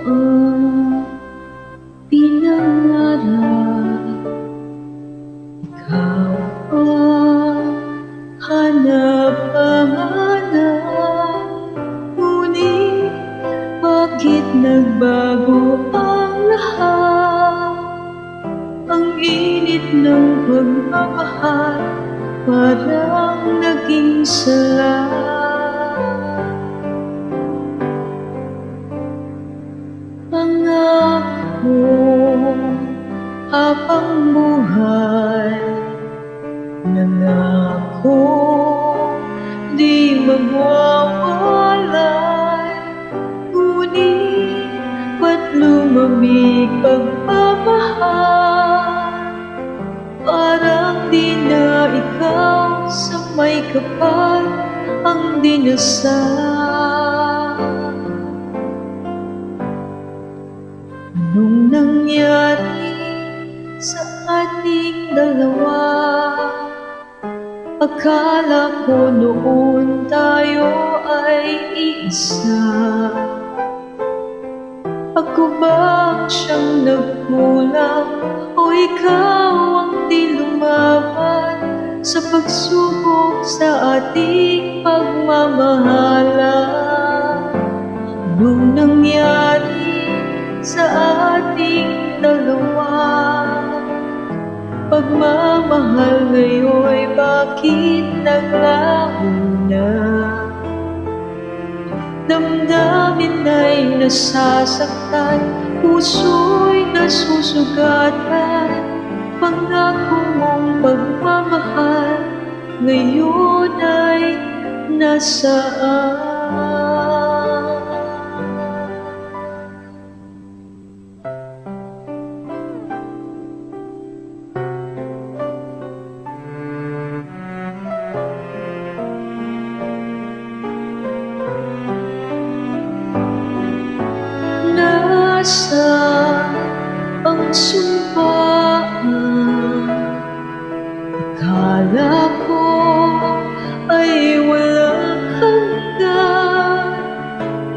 ang pinangarap. Ikaw ang hanap-hanap, ngunit bakit nagbago ang lahat? Ang init ng pagmamahal parang naging sala. Pangako habang buhay, nangako di magwawalay, ngunit ba't lumamig pagmamahal? Parang di na ikaw sa may kapal ang dinasal. Anong nangyari sa ating dalawa? Akala ko noon tayo ay iisa. Ako ba siyang nagkulang o ikaw ang di lumaban sa pagsubok sa ating pagmamahalan? Anong nangyari sa ating dalawa? Pagmamahal ngayon'y bakit naglaho na? Damdamin ay nasasaktan, puso'y nasusugatan. Pangako mong pagmamahal ngayon ay nasaan? Nasaan ang sumpaan? Akala ko ay walang hanggan,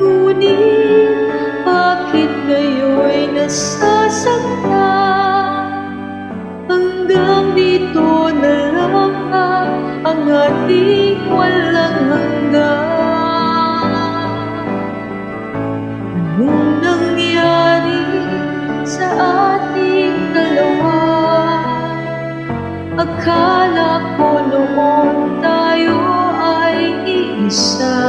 ngunit bakit ngayon'y nasasaktan? Hanggang dito na lang ang ating walang hanggan. Anong nangyari sa ating dalawa? Akala ko noon tayo ay iisa.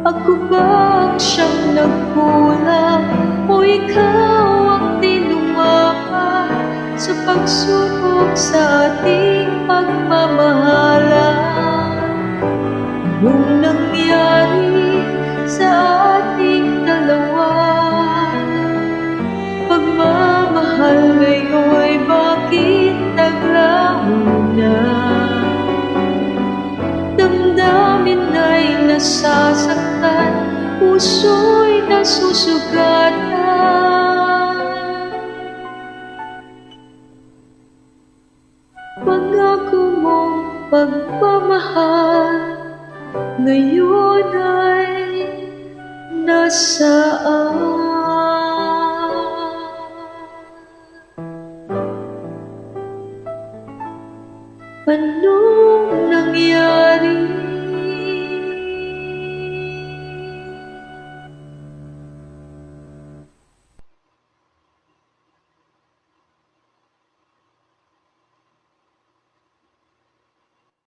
Ako ba ang siyang nagkulang o ikaw ang di lumaban sa pagsubok sa ating pagmamahalan? Anong nangyari sa ating dalawa? Pagmamahal ngayon'y bakit naglaho na? Damdamin ay nasasaktan, puso'y nasusugatan. Pangako mong pagmamahal ngayon ay nasaan? Anong nangyari